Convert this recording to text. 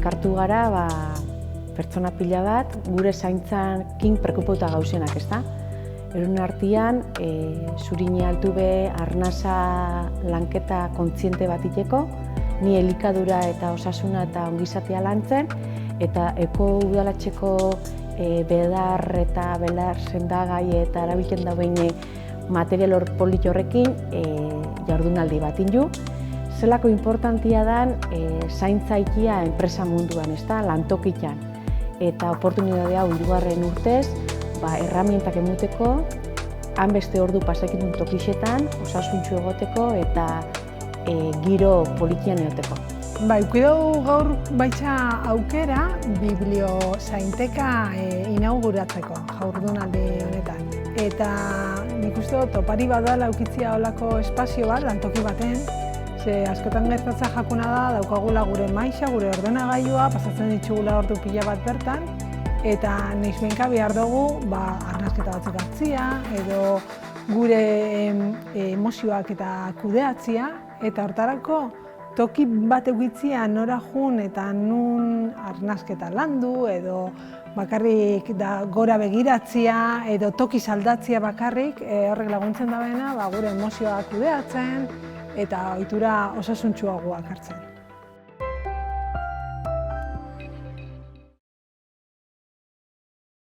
elkartu gara pertsona pila bat gure zaintzakin preokupatuta gauzenak, ezta? Euren artean, Zurini Altube arnasa lanketa kontziente bat iteko, ni elikadura eta osasuna eta ongizatea lantzen, eta Eko udalatxeko bedar eta belar sendagai eta erabiltzen dauen material polit horrekin jardunaldi bat indu. Zelako importantia dan zaintzaikia enpresa munduan, ezta, lantokitan. Eta oportunidadea hirugarren urtez, erramientak emuteko, han beste ordu pasakitun tokixetan, osasuntxu egoteko eta giro politian egoteko. Ukidau gaur baitza aukera bibliozainteka inauguratzeko jaurdunaldi honetan. Eta nik uste dut opari badala aukitzia holako espazio bat, lantoki baten, ze askotan gertatza jakuna da, daukagula gure maixa, gure ordenagailua, pasatzen ditugula ordu pila bat bertan, eta noizbehinka behar dugu arnasketa batzuk hartzia, edo gure emozioak eta kudeatzia, eta hortarako toki bat egitzia nora jun eta nun arnasketa landu, edo bakarrik gora begiratzia, edo toki saldatzia bakarrik, horrek laguntzen dabeena gure emozioak kudeatzen, eta ohitura osasuntsuagoak hartzen.